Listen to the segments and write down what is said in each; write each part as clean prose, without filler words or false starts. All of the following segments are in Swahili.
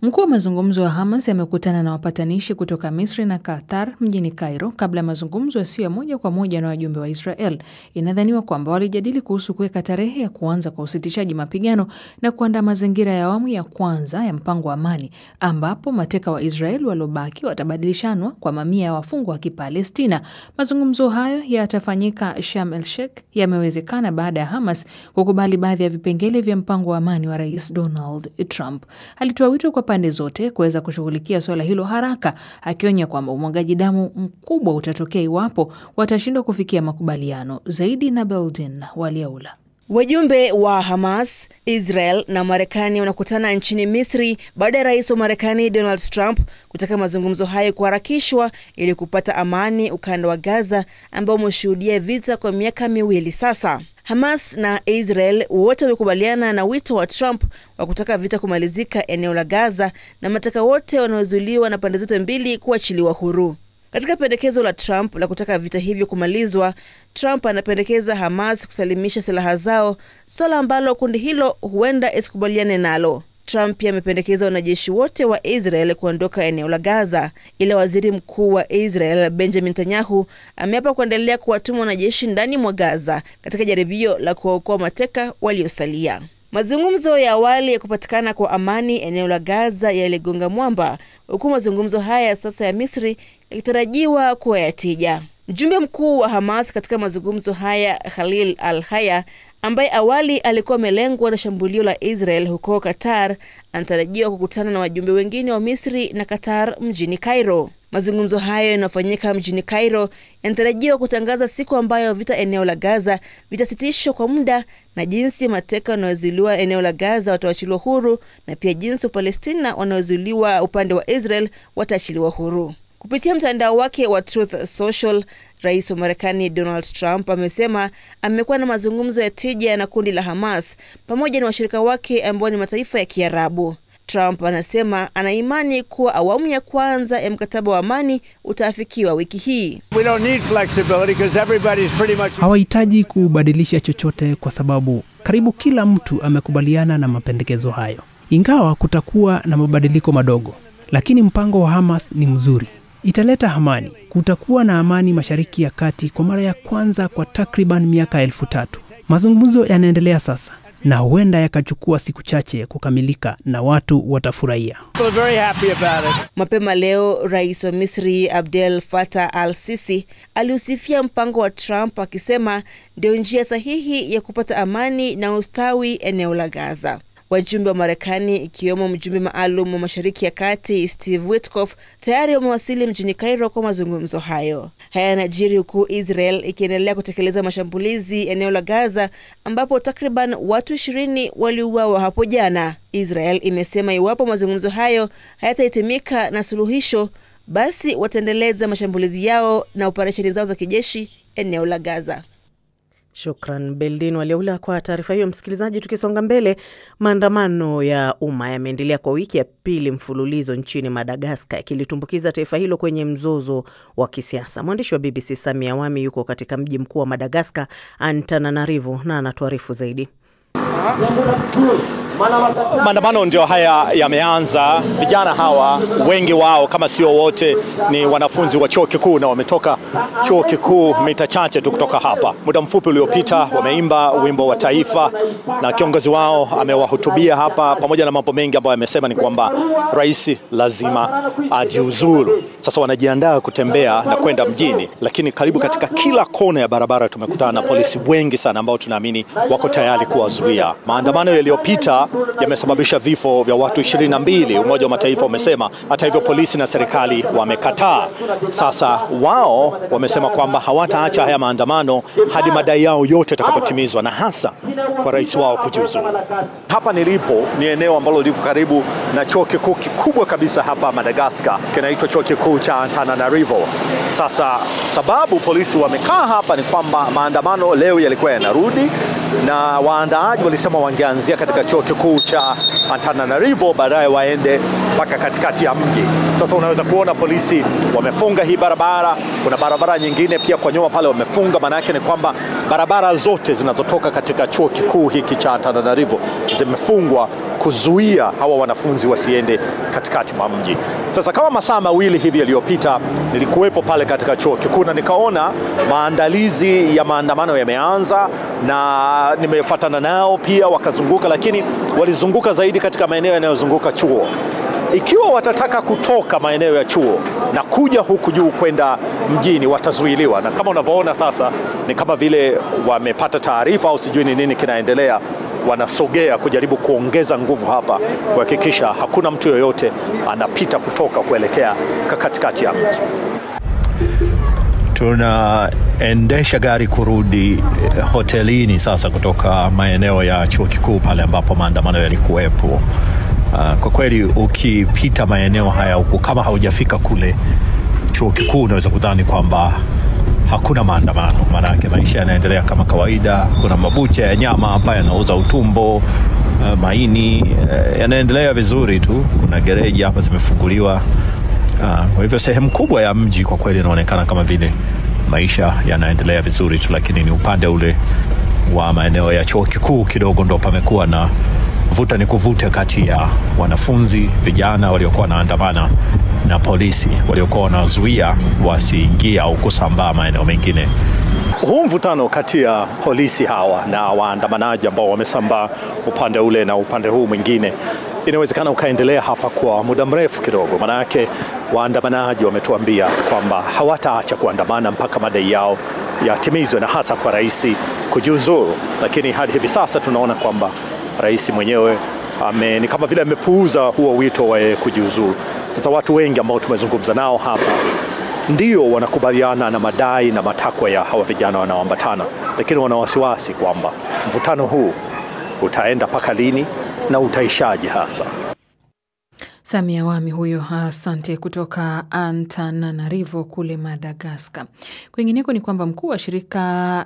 Mkuu wa mazungumzo ya Hamas amekutana na wapatanishi kutoka Misri na Qatar mjini Cairo kabla ya mazungumzo yasiyo ya moja kwa moja na wajumbe wa Israel. Inadhaniwa kwamba walijadili kuhusu kuweka tarehe ya kuanza kwa usitishaji mapigano na kuandaa mazingira ya awamu ya kwanza ya mpango wa amani, ambapo mateka wa Israel waliobaki watabadilishanwa kwa mamia ya wafungwa wa Kipalestina. Mazungumzo hayo yatafanyika Sharm el-Sheikh yamewezekana baada ya Hamas kukubali baadhi ya vipengele vya mpango wa amani wa Rais Donald Trump. Alitoa wito kwa pande zote kuweza kushughulikia swala hilo haraka, akionya kwamba umwagaji damu mkubwa utatokea iwapo watashindwa kufikia makubaliano. Zaidi na Beldin Waliaula. Wajumbe wa Hamas, Israel na Marekani wanakutana nchini Misri baada ya Rais wa Marekani Donald Trump kutaka mazungumzo hayo kuharakishwa ili kupata amani ukanda wa Gaza ambao umeshuhudia vita kwa miaka miwili sasa. Hamas na Israel wote wamekubaliana na wito wa Trump wa kutaka vita kumalizika eneo la Gaza na mateka wote wanaozuiliwa na pande zote mbili kuachiliwa huru. Katika pendekezo la Trump la kutaka vita hivyo kumalizwa, Trump anapendekeza Hamas kusalimisha silaha zao, swala ambalo kundi hilo huenda isikubaliane nalo. Trump pia amependekeza wanajeshi wote wa Israel kuondoka eneo la Gaza, ila waziri mkuu wa Israel Benjamin Netanyahu ameapa kuendelea kuwatuma wanajeshi ndani mwa Gaza katika jaribio la kuwaokoa mateka waliosalia. Mazungumzo ya awali ya kupatikana kwa amani eneo la Gaza yaligonga mwamba, huku mazungumzo haya sasa ya Misri yakitarajiwa kuwa ya tija. Mjumbe mkuu wa Hamas katika mazungumzo haya, Khalil al-Haya, ambaye awali alikuwa amelengwa na shambulio la Israel huko Qatar, anatarajiwa kukutana na wajumbe wengine wa Misri na Qatar mjini Cairo. Mazungumzo hayo yanafanyika mjini Cairo yanatarajiwa kutangaza siku ambayo vita eneo la Gaza vitasitishwa kwa muda na jinsi mateka wanaozuiliwa eneo la Gaza watawachiliwa huru na pia jinsi Wapalestina wanaozuiliwa upande wa Israel wataachiliwa huru. Kupitia mtandao wake wa Truth Social, Rais wa Marekani Donald Trump amesema amekuwa na mazungumzo ya tija na kundi la Hamas pamoja na washirika wake ambao ni mataifa ya Kiarabu. Trump anasema ana imani kuwa awamu ya kwanza ya mkataba wa amani utaafikiwa wiki hii. Hawahitaji kubadilisha chochote kwa sababu karibu kila mtu amekubaliana na mapendekezo hayo. Ingawa kutakuwa na mabadiliko madogo, lakini mpango wa Hamas ni mzuri. Italeta amani. Kutakuwa na amani Mashariki ya Kati kwa mara ya kwanza kwa takriban miaka 1000. Mazungumzo yanaendelea sasa na huenda yakachukua siku chache kukamilika na watu watafurahia. Mapema leo, Rais wa Misri Abdel Fattah al-Sisi aliusifia mpango wa Trump akisema ndio njia sahihi ya kupata amani na ustawi eneo la Gaza. Wajumbe wa Marekani ikiwemo mjumbe maalum wa Mashariki ya Kati Steve Witkoff tayari wamewasili mjini Cairo kwa mazungumzo hayo. Haya yanajiri huku Israel ikiendelea kutekeleza mashambulizi eneo la Gaza ambapo takriban watu 20 waliuawa hapo jana. Israel imesema iwapo mazungumzo hayo hayatahitimika na suluhisho, basi wataendeleza mashambulizi yao na operesheni zao za kijeshi eneo la Gaza. Shukran Beldin Waliaula kwa taarifa hiyo. Msikilizaji, tukisonga mbele, maandamano ya umma yameendelea kwa wiki ya pili mfululizo nchini Madagascar, yakilitumbukiza taifa hilo kwenye mzozo wa kisiasa. Mwandishi wa BBC Samia Wami yuko katika mji mkuu wa Madagascar, Antananarivo, na anatuarifu zaidi. Maandamano ndio haya yameanza. Vijana hawa wengi wao kama sio wote ni wanafunzi wa chuo kikuu na wametoka chuo kikuu mita chache tu kutoka hapa. Muda mfupi uliopita wameimba wimbo wa taifa na kiongozi wao amewahutubia hapa, pamoja na mambo mengi ambayo amesema ni kwamba rais lazima ajiuzuru. Sasa wanajiandaa kutembea na kwenda mjini, lakini karibu katika kila kona ya barabara tumekutana na polisi wengi sana ambao tunaamini wako tayari kuwazuia. Maandamano yaliyopita yamesababisha vifo vya watu 22, Umoja wa Mataifa umesema. Hata hivyo polisi na serikali wamekataa. Sasa wao wamesema kwamba hawataacha haya maandamano hadi madai yao yote yatakapotimizwa, na hasa kwa rais wao kujiuzulu. Hapa nilipo ni eneo ambalo liko karibu na chuo kikuu kikubwa kabisa hapa Madagascar, kinaitwa chuo kikuu cha Antananarivo. Sasa sababu polisi wamekaa hapa ni kwamba maandamano leo yalikuwa yanarudi, na waandaaji walisema wangeanzia katika chuo kikuu cha Antananarivo, baadaye waende mpaka katikati ya mji. Sasa unaweza kuona polisi wamefunga hii barabara. Kuna barabara nyingine pia kwa nyuma pale wamefunga. Maana yake ni kwamba barabara zote zinazotoka katika chuo kikuu hiki cha Antananarivo zimefungwa kuzuia hawa wanafunzi wasiende katikati mwa mji. Sasa kama masaa mawili hivi yaliyopita nilikuwepo pale katika chuo kikuu na nikaona maandalizi ya maandamano yameanza, na nimefuatana nao pia wakazunguka, lakini walizunguka zaidi katika maeneo yanayozunguka chuo. Ikiwa watataka kutoka maeneo ya chuo na kuja huku juu kwenda mjini watazuiliwa, na kama unavyoona sasa ni kama vile wamepata taarifa au sijui ni nini kinaendelea, wanasogea kujaribu kuongeza nguvu hapa kuhakikisha hakuna mtu yoyote anapita kutoka kuelekea katikati ya mji. Tunaendesha gari kurudi hotelini sasa kutoka maeneo ya chuo kikuu pale ambapo maandamano yalikuwepo. Kwa kweli ukipita maeneo haya huku kama haujafika kule chuo kikuu unaweza kudhani kwamba hakuna maandamano, maana yake maisha yanaendelea kama kawaida. Kuna mabucha ya nyama hapa yanauza utumbo, maini, yanaendelea vizuri tu. Kuna gereji hapa zimefunguliwa. Kwa hivyo sehemu kubwa ya mji kwa kweli inaonekana kama vile maisha yanaendelea vizuri tu, lakini ni upande ule wa maeneo ya chuo kikuu kidogo ndo pamekuwa na vuta ni kuvute kati ya wanafunzi vijana waliokuwa wanaandamana na polisi waliokuwa wanazuia wasiingia au kusambaa maeneo mengine. Huu mvutano kati ya polisi hawa na waandamanaji ambao wamesambaa upande ule na upande huu mwingine inawezekana ukaendelea hapa kwa muda mrefu kidogo. Maana yake waandamanaji wametuambia kwamba hawataacha kuandamana mpaka madai yao yatimizwe, na hasa kwa rais kujiuzuru. Lakini hadi hivi sasa tunaona kwamba rais mwenyewe ni kama vile amepuuza huo wito wa kujiuzuru. Sasa watu wengi ambao tumezungumza nao hapa ndio wanakubaliana na madai na matakwa ya hawa vijana wanaoambatana, lakini wana wasiwasi kwamba mvutano huu utaenda paka lini na utaishaje hasa. Samia Wami huyo, asante, kutoka Antananarivo kule Madagascar. Kwingineko ni kwamba mkuu wa shirika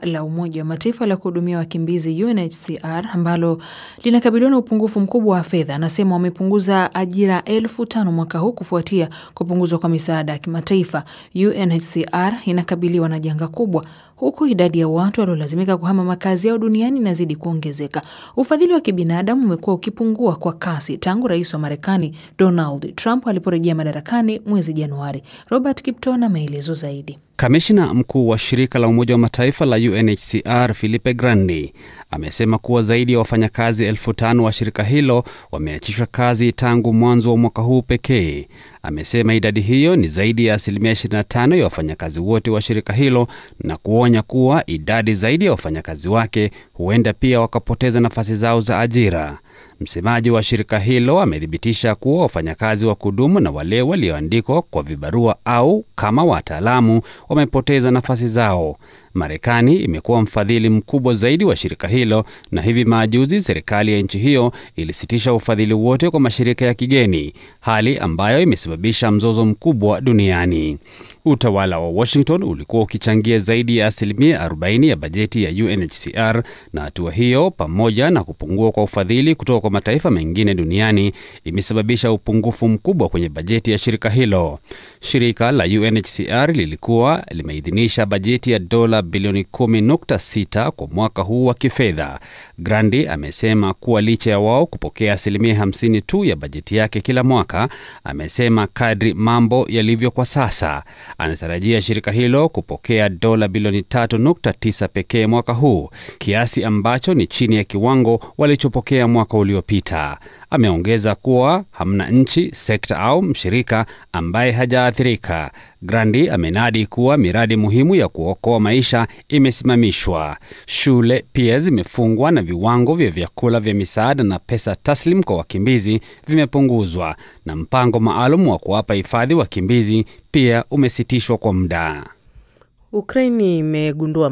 la Umoja wa Mataifa la kuhudumia wakimbizi UNHCR ambalo linakabiliwa na upungufu mkubwa wa fedha anasema wamepunguza ajira 1500 mwaka huu kufuatia kupunguzwa kwa misaada ya kimataifa. UNHCR inakabiliwa na janga kubwa huku idadi ya watu waliolazimika kuhama makazi yao duniani inazidi kuongezeka. Ufadhili wa kibinadamu umekuwa ukipungua kwa kasi tangu rais wa Marekani Donald Trump aliporejea madarakani mwezi Januari. Robert Kipto na maelezo zaidi. Kamishna mkuu wa shirika la Umoja wa Mataifa la UNHCR Philippe Grandi amesema kuwa zaidi ya wafanyakazi 1500 wa shirika hilo wameachishwa kazi tangu mwanzo wa mwaka huu pekee. Amesema idadi hiyo ni zaidi ya 25% ya wafanyakazi wote wa shirika hilo, na kuonya kuwa idadi zaidi ya wafanyakazi wake huenda pia wakapoteza nafasi zao za ajira. Msemaji wa shirika hilo amethibitisha kuwa wafanyakazi wa kudumu na wale walioandikwa kwa vibarua au kama wataalamu wamepoteza nafasi zao. Marekani imekuwa mfadhili mkubwa zaidi wa shirika hilo, na hivi majuzi serikali ya nchi hiyo ilisitisha ufadhili wote kwa mashirika ya kigeni, hali ambayo imesababisha mzozo mkubwa duniani. Utawala wa Washington ulikuwa ukichangia zaidi ya 40% ya bajeti ya UNHCR, na hatua hiyo pamoja na kupungua kwa ufadhili kutoka kwa mataifa mengine duniani imesababisha upungufu mkubwa kwenye bajeti ya shirika hilo. Shirika la UNHCR lilikuwa limeidhinisha bajeti ya dola bilioni 10.6 kwa mwaka huu wa kifedha. Grandi amesema kuwa licha ya wao kupokea 50% tu ya bajeti yake kila mwaka, amesema kadri mambo yalivyo kwa sasa, anatarajia shirika hilo kupokea dola bilioni 3.9 pekee mwaka huu, kiasi ambacho ni chini ya kiwango walichopokea mwaka uliopita. Ameongeza kuwa hamna nchi, sekta au mshirika ambaye hajaathirika. Grandi amenadi kuwa miradi muhimu ya kuokoa maisha imesimamishwa. Shule pia zimefungwa na viwango vya vyakula vya misaada na pesa taslim kwa wakimbizi vimepunguzwa, na mpango maalum wa kuwapa hifadhi wakimbizi pia umesitishwa kwa muda. Ukraini imegundua